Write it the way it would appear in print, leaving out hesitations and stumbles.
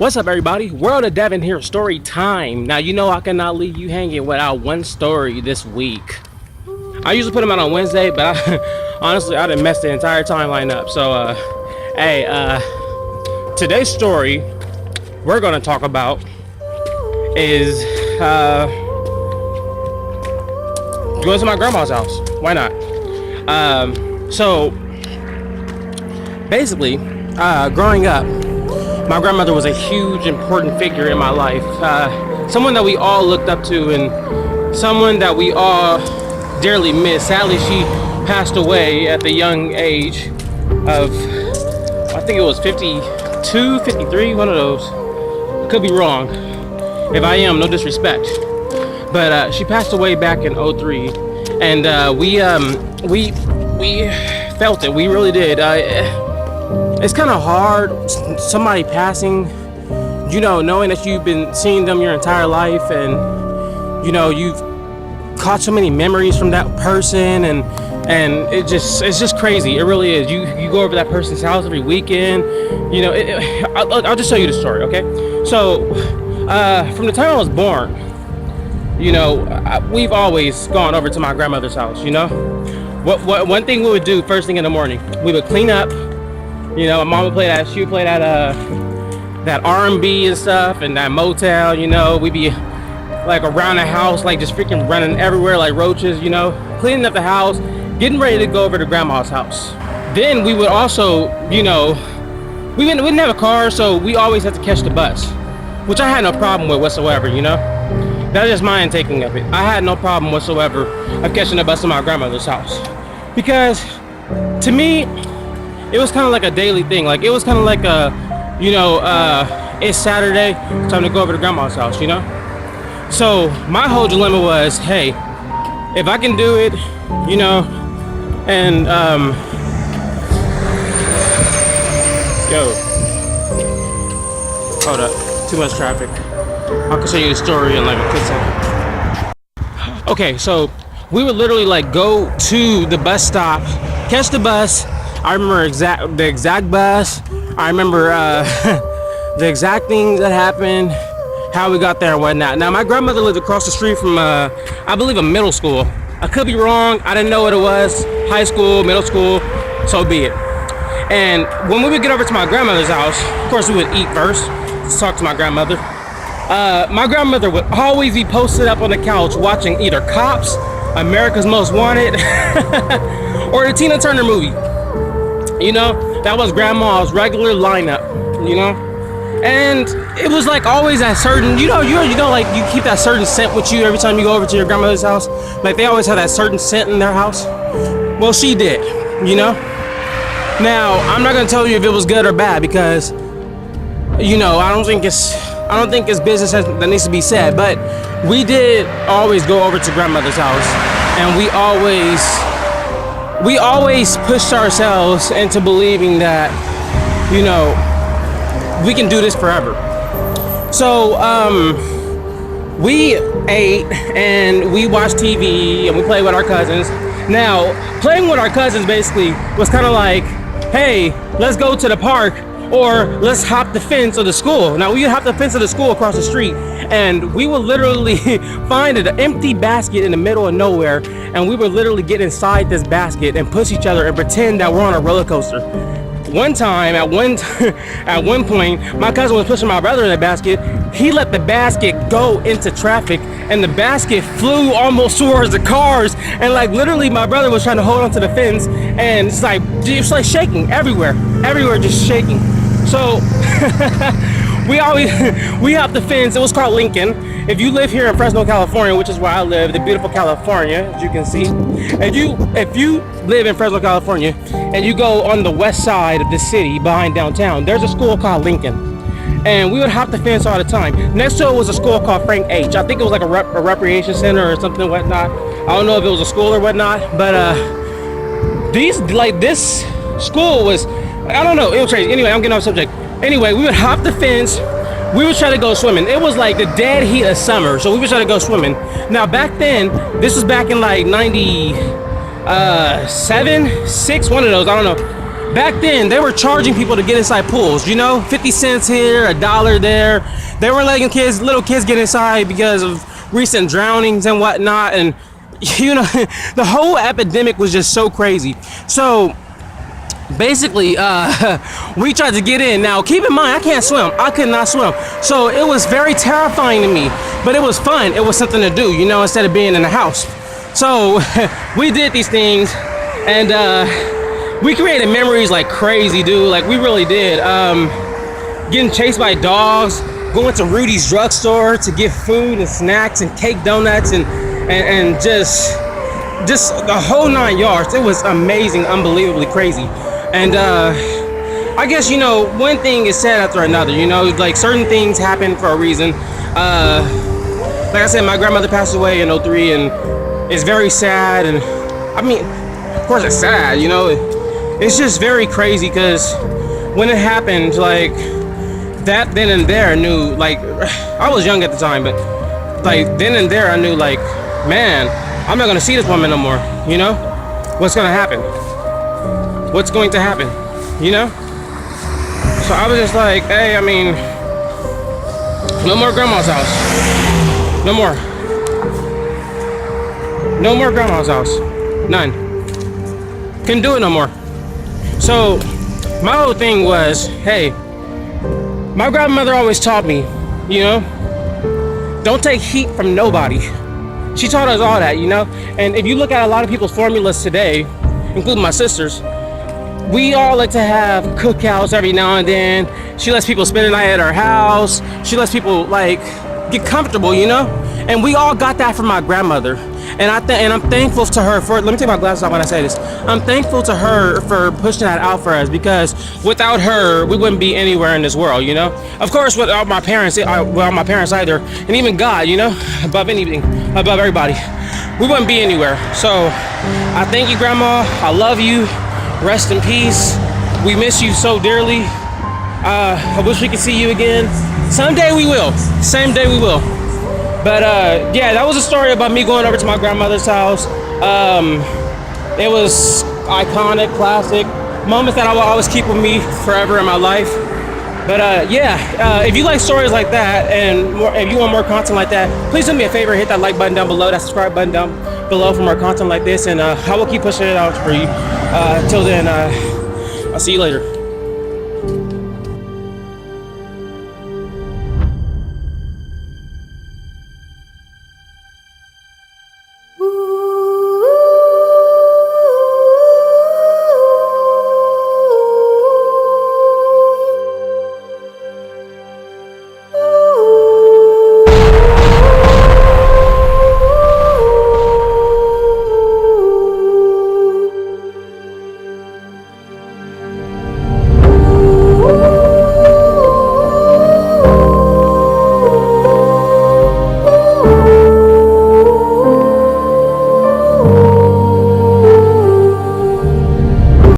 What's up, everybody? World of Devin here, story time. Now, you know I cannot leave you hanging without one story this week. I usually put them out on Wednesday, but honestly, I done messed the entire timeline up. So, today's story we're gonna talk about is going to my grandma's house. Why not? So, basically, growing up, my grandmother was a huge, important figure in my life. Someone that we all looked up to and someone that we all dearly miss. Sadly, she passed away at the young age of, I think it was 52, 53, one of those. I could be wrong. If I am, no disrespect. But she passed away back in 03, and we felt it. We really did. It's kind of hard, somebody passing, you know, knowing that you've been seeing them your entire life, and you know you've caught so many memories from that person, and it's just crazy. It really is. You go over that person's house every weekend. You know, I'll just tell you the story, okay? So from the time I was born, you know, we've always gone over to my grandmother's house. You know, what one thing we would do first thing in the morning, we would clean up. You know, my mom would play that. She would play that R&B and stuff, and that Motown. You know, we'd be like around the house, like just freaking running everywhere like roaches. You know, cleaning up the house, getting ready to go over to grandma's house. Then we would also, you know, we didn't have a car, so we always had to catch the bus, which I had no problem with whatsoever. You know, that's just my taking of it. I had no problem whatsoever of catching the bus to my grandmother's house, because to me, it was kind of like a daily thing. Like, it was kind of like a, you know, it's Saturday, time to go over to grandma's house, you know? So my whole dilemma was, hey, if I can do it, you know, and, hold up, too much traffic. I can show you the story in like a quick second. Okay, so we would literally like go to the bus stop, catch the bus. I remember the exact bus. I remember the exact thing that happened, how we got there and whatnot. Now, my grandmother lived across the street from, I believe, a middle school. I could be wrong. I didn't know what it was. High school, middle school, so be it. And when we would get over to my grandmother's house, of course, we would eat first. Let's talk to my grandmother. My grandmother would always be posted up on the couch watching either Cops, America's Most Wanted, or the Tina Turner movie. You know, that was grandma's regular lineup, you know? And it was like always that certain, you know, like you keep that certain scent with you every time you go over to your grandmother's house. Like, they always have that certain scent in their house. Well, she did, you know? Now, I'm not gonna tell you if it was good or bad, because, you know, I don't think it's business that needs to be said, but we did always go over to grandmother's house, and we always pushed ourselves into believing that, you know, we can do this forever. So we ate and we watched TV and we played with our cousins. Now, playing with our cousins basically was kind of like, hey, let's go to the park, or let's hop the fence of the school. Now, we would hop the fence of the school across the street, and we would literally find an empty basket in the middle of nowhere, and we would literally get inside this basket and push each other and pretend that we're on a roller coaster. One time, at one point, my cousin was pushing my brother in the basket. He let the basket go into traffic, and the basket flew almost towards the cars, and like literally my brother was trying to hold onto the fence, and it's like shaking everywhere, just shaking. So we hopped the fence. It was called Lincoln. If you live here in Fresno, California, which is where I live, the beautiful California, as you can see, if you live in Fresno, California, and you go on the west side of the city behind downtown, there's a school called Lincoln. And we would hop the fence all the time. Next to it was a school called Frank H. I think it was like a recreation center or something whatnot. I don't know if it was a school or whatnot, but this school was, I don't know, it was crazy. Anyway, I'm getting off subject. Anyway, we would hop the fence. We would try to go swimming. It was like the dead heat of summer, so we would try to go swimming. Now, back then, this was back in like 97, 6, one of those, I don't know. back then they were charging people to get inside pools, you know, 50 cents here, $1 there. They were letting little kids get inside because of recent drownings and whatnot. And you know, the whole epidemic was just so crazy. So basically, we tried to get in. Now keep in mind, I can't swim. I could not swim, so it was very terrifying to me, but it was fun. It was something to do, you know, instead of being in the house. So we did these things, and we created memories like crazy, dude. Like, we really did. Getting chased by dogs, going to Rudy's drugstore to get food and snacks and cake donuts, and just the whole 9 yards. It was amazing, unbelievably crazy. And I guess, you know, one thing is said after another, you know, like certain things happen for a reason. Like I said, my grandmother passed away in 03, and it's very sad. And I mean, of course it's sad, you know, it's just very crazy, because when it happened, like, that then and there I knew, like, I was young at the time, but like then and there I knew, like, man, I'm not gonna see this woman no more, you know? What's gonna happen? What's going to happen, you know? So I was just like, hey, I mean, no more grandma's house. No more. No more grandma's house. None. Couldn't do it no more. So my whole thing was, hey, my grandmother always taught me, you know, don't take heat from nobody. She taught us all that, you know? And if you look at a lot of people's formulas today, including my sisters, we all like to have cookouts every now and then. She lets people spend the night at her house. She lets people, like, get comfortable, you know? And we all got that from my grandmother. And I'm thankful to her for, let me take my glasses off when I say this. I'm thankful to her for pushing that out for us, because without her, we wouldn't be anywhere in this world, you know? Of course, without my parents, well, my parents either, and even God, you know, above anything, above everybody, we wouldn't be anywhere. So I thank you, Grandma. I love you. Rest in peace. We miss you so dearly. I wish we could see you again. Someday we will. Same day we will. But yeah, that was a story about me going over to my grandmother's house. It was iconic, classic moments that I will always keep with me forever in my life. But yeah, if you like stories like that, and if you want more content like that, please do me a favor, hit that like button down below, that subscribe button down below for more content like this, and I will keep pushing it out for you. Till then, I'll see you later.